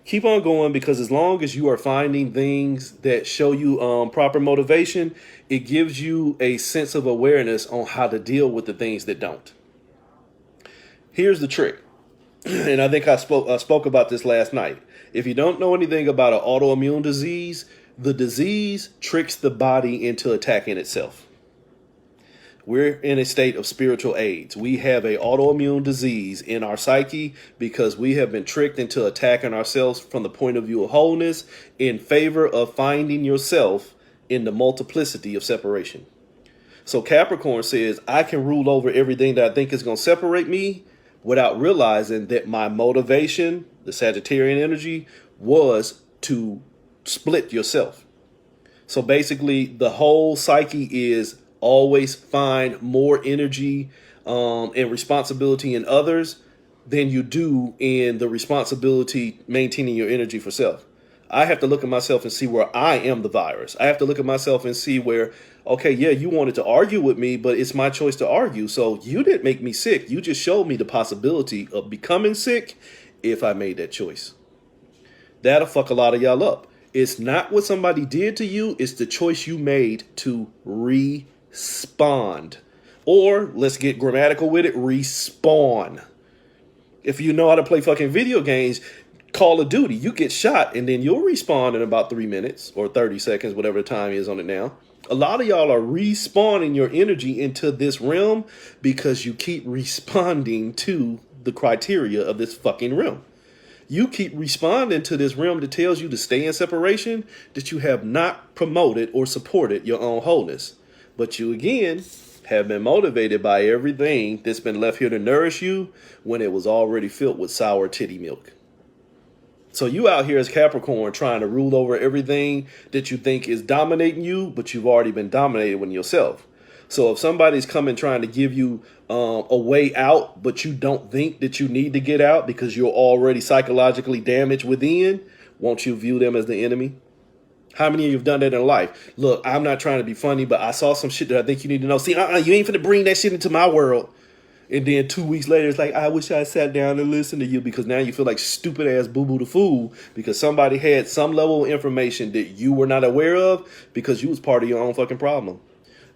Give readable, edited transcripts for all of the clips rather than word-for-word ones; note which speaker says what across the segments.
Speaker 1: Keep on going, because as long as you are finding things that show you proper motivation, it gives you a sense of awareness on how to deal with the things that don't. Here's the trick, and I think I spoke about this last night. If you don't know anything about an autoimmune disease, the disease tricks the body into attacking itself. We're in a state of spiritual AIDS. We have a autoimmune disease in our psyche because we have been tricked into attacking ourselves from the point of view of wholeness in favor of finding yourself in the multiplicity of separation. So Capricorn says, I can rule over everything that I think is going to separate me without realizing that my motivation, the Sagittarian energy, was to split yourself. So basically, the whole psyche is always find more energy and responsibility in others than you do in the responsibility maintaining your energy for self. I have to look at myself and see where I am the virus. I have to look at myself and see where, okay, yeah, you wanted to argue with me, but it's my choice to argue. So you didn't make me sick. You just showed me the possibility of becoming sick if I made that choice. That'll fuck a lot of y'all up. It's not what somebody did to you. It's the choice you made to respond. Or let's get grammatical with it, respawn. If you know how to play fucking video games, Call of Duty, you get shot and then you'll respawn in about 3 minutes or 30 seconds, whatever the time is on it now. A lot of y'all are respawning your energy into this realm because you keep responding to the criteria of this fucking realm. You keep responding to this realm that tells you to stay in separation, that you have not promoted or supported your own wholeness. But you, again, have been motivated by everything that's been left here to nourish you when it was already filled with sour titty milk. So you out here as Capricorn trying to rule over everything that you think is dominating you, but you've already been dominated with yourself. So if somebody's coming trying to give you a way out, but you don't think that you need to get out because you're already psychologically damaged within, won't you view them as the enemy? How many of you have done that in life? Look, I'm not trying to be funny, but I saw some shit that I think you need to know. See, you ain't finna bring that shit into my world. And then 2 weeks later, it's like, I wish I sat down and listened to you, because now you feel like stupid ass boo-boo the fool because somebody had some level of information that you were not aware of because you was part of your own fucking problem.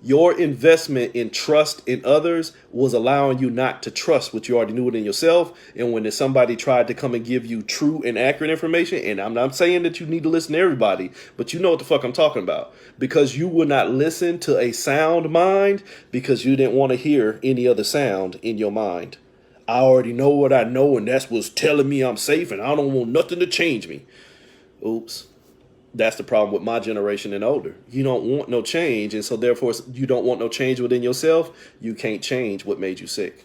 Speaker 1: Your investment in trust in others was allowing you not to trust what you already knew within yourself. And when somebody tried to come and give you true and accurate information, and I'm not saying that you need to listen to everybody, but you know what the fuck I'm talking about. Because you would not listen to a sound mind because you didn't want to hear any other sound in your mind. I already know what I know, and that's what's telling me I'm safe, and I don't want nothing to change me. Oops. That's the problem with my generation and older. You don't want no change, and so therefore you don't want no change within yourself. You can't change what made you sick.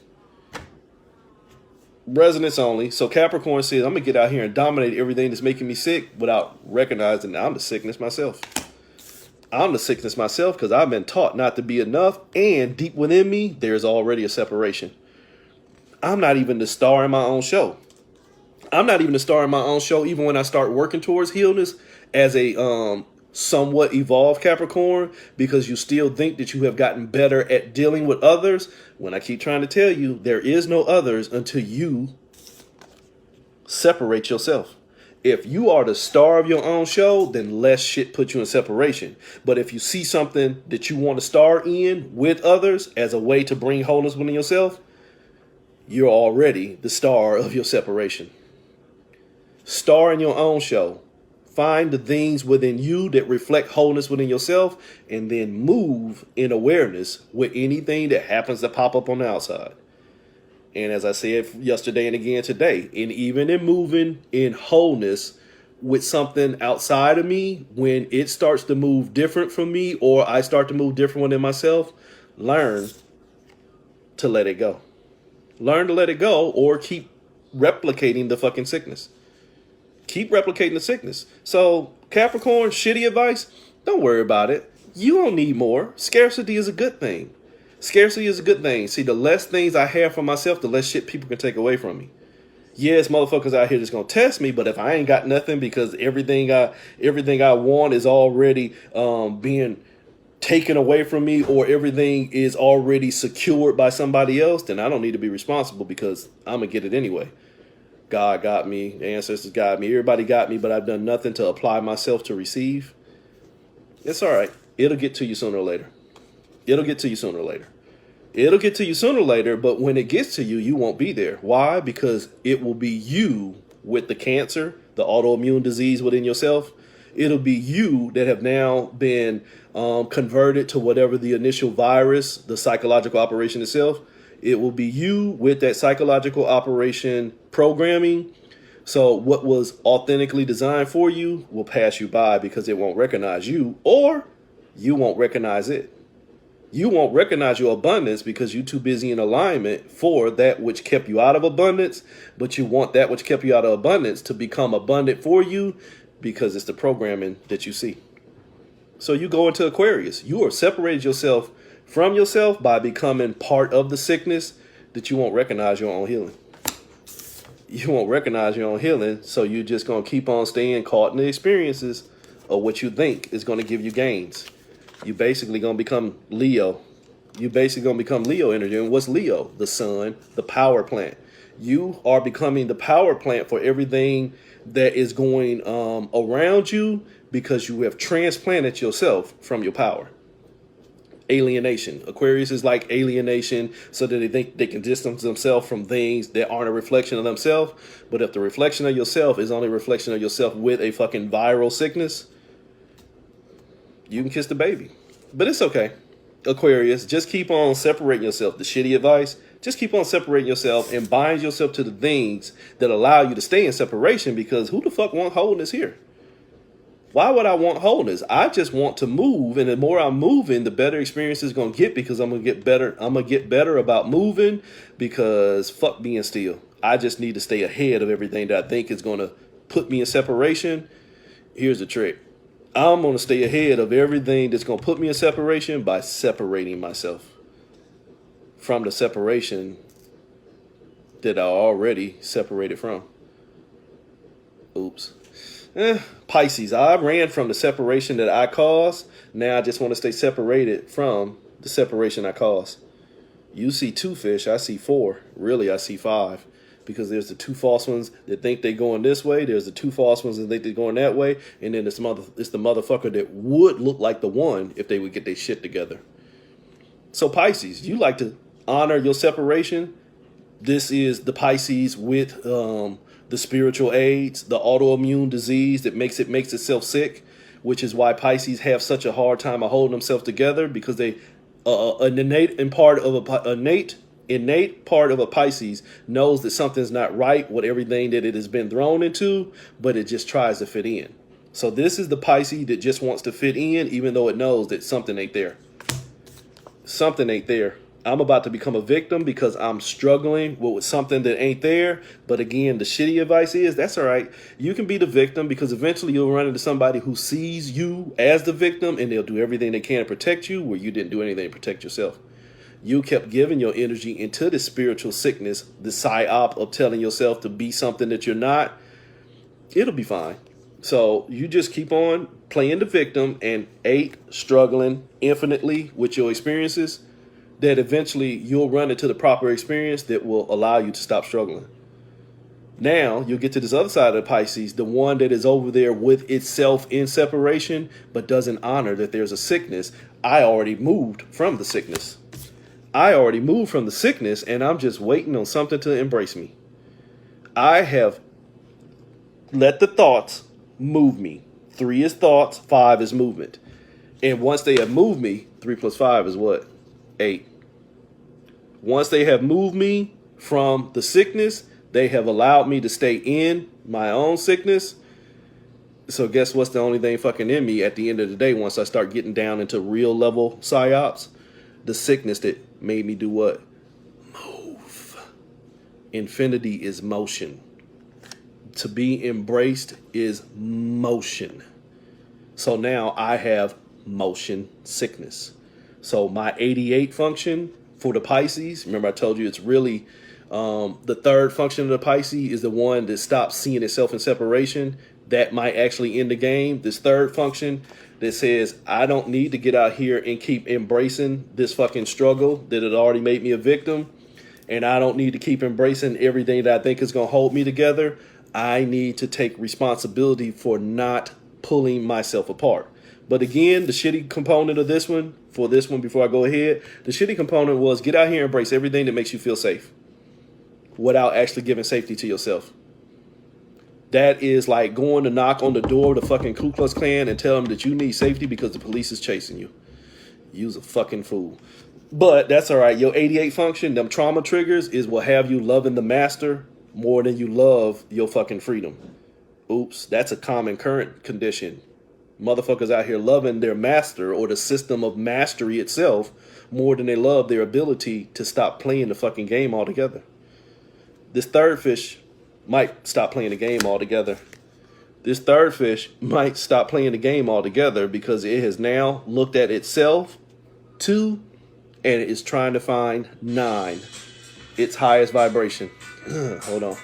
Speaker 1: Resonance only. So Capricorn says, I'm going to get out here and dominate everything that's making me sick without recognizing that I'm the sickness myself. I'm the sickness myself because I've been taught not to be enough, and deep within me, there's already a separation. I'm not even the star in my own show. I'm not even the star in my own show, even when I start working towards healness as a somewhat evolved Capricorn, because you still think that you have gotten better at dealing with others. When I keep trying to tell you, there is no others until you separate yourself. If you are the star of your own show, then less shit puts you in separation. But if you see something that you want to star in with others as a way to bring wholeness within yourself, you're already the star of your separation. Star in your own show. Find the things within you that reflect wholeness within yourself, and then move in awareness with anything that happens to pop up on the outside. And as I said yesterday and again today, and even in moving in wholeness with something outside of me, when it starts to move different from me, or I start to move different within myself, learn to let it go. Learn to let it go, or keep replicating the fucking sickness. Keep replicating the sickness. So Capricorn, shitty advice, don't worry about it. You don't need more. Scarcity is a good thing. Scarcity is a good thing. See, the less things I have for myself, the less shit people can take away from me. Yes, motherfuckers out here just gonna test me, but if I ain't got nothing because everything I want is already being taken away from me, or everything is already secured by somebody else, then I don't need to be responsible because I'm gonna get it anyway. God got me, the ancestors got me, everybody got me, but I've done nothing to apply myself to receive. It's all right. It'll get to you sooner or later. It'll get to you sooner or later. It'll get to you sooner or later, but when it gets to you, you won't be there. Why? Because it will be you with the cancer, the autoimmune disease within yourself. It'll be you that have now been converted to whatever the initial virus, the psychological operation itself. It will be you with that psychological operation programming. So what was authentically designed for you will pass you by because it won't recognize you, or you won't recognize it. You won't recognize your abundance because you're too busy in alignment for that which kept you out of abundance, but you want that which kept you out of abundance to become abundant for you because it's the programming that you see. So you go into Aquarius. You are separated yourself from yourself by becoming part of the sickness that you won't recognize your own healing. You won't recognize your own healing, so you're just going to keep on staying caught in the experiences of what you think is going to give you gains. You basically going to become Leo. You basically going to become Leo energy. And what's Leo? The sun, the power plant. You are becoming the power plant for everything that is going around you because you have transplanted yourself from your power. Alienation. Aquarius is like alienation, so that they think they can distance themselves from things that aren't a reflection of themselves. But if the reflection of yourself is only a reflection of yourself with a fucking viral sickness, you can kiss the baby. But it's okay. Aquarius, just keep on separating yourself. The shitty advice, just keep on separating yourself and bind yourself to the things that allow you to stay in separation, because who the fuck want wholeness here? Why would I want wholeness? I just want to move, and the more I'm moving, the better experience is going to get, because I'm going to get better. I'm going to get better about moving, because fuck being still. I just need to stay ahead of everything that I think is going to put me in separation. Here's the trick. I'm going to stay ahead of everything that's going to put me in separation by separating myself from the separation that I already separated from. Oops. Pisces, I ran from the separation that I caused. Now I just want to stay separated from the separation I caused. You see 2 fish, I see 4. Really, I see 5. Because there's the 2 false ones that think they're going this way. There's the 2 false ones that think they're going that way. And then it's the motherfucker that would look like the one if they would get their shit together. So Pisces, you like to honor your separation. This is the Pisces with the spiritual AIDS, the autoimmune disease that makes itself sick, which is why Pisces have such a hard time of holding themselves together, because they an innate part of a Pisces knows that something's not right with everything that it has been thrown into, but it just tries to fit in. So this is the Pisces that just wants to fit in, even though it knows that something ain't there. Something ain't there. I'm about to become a victim because I'm struggling with something that ain't there. But again, the shitty advice is, that's all right. You can be the victim, because eventually you'll run into somebody who sees you as the victim, and they'll do everything they can to protect you where you didn't do anything to protect yourself. You kept giving your energy into this spiritual sickness, the psyop of telling yourself to be something that you're not. It'll be fine. So you just keep on playing the victim and struggling infinitely with your experiences, that eventually you'll run into the proper experience that will allow you to stop struggling. Now you'll get to this other side of the Pisces, the one that is over there with itself in separation, but doesn't honor that there's a sickness. I already moved from the sickness. And I'm just waiting on something to embrace me. I have let the thoughts move me. 3 is thoughts, 5 is movement. And once they have moved me, 3 plus 5 is what? 8. Once they have moved me from the sickness, they have allowed me to stay in my own sickness. So guess what's the only thing fucking in me at the end of the day once I start getting down into real level psyops? The sickness that made me do what? Move. Infinity is motion. To be embraced is motion. So now I have motion sickness. So my 88 function for the Pisces, remember I told you it's really the third function of the Pisces is the one that stops seeing itself in separation. That might actually end the game. This third function that says, I don't need to get out here and keep embracing this fucking struggle that had already made me a victim. and I don't need to keep embracing everything that I think is going to hold me together. I need to take responsibility for not pulling myself apart. But again, the shitty component of this one, for this one before I go ahead, the shitty component was get out here and embrace everything that makes you feel safe without actually giving safety to yourself. That is like going to knock on the door of the fucking Ku Klux Klan and tell them that you need safety because the police is chasing you. You's a fucking fool. But that's all right. Your 88 function, them trauma triggers, is what have you loving the master more than you love your fucking freedom. Oops, that's a common current condition. Motherfuckers out here loving their master or the system of mastery itself more than they love their ability to stop playing the fucking game altogether. This third fish might stop playing the game altogether. This third fish might stop playing the game altogether because it has now looked at itself, 2, and it is trying to find 9, its highest vibration. Hold on.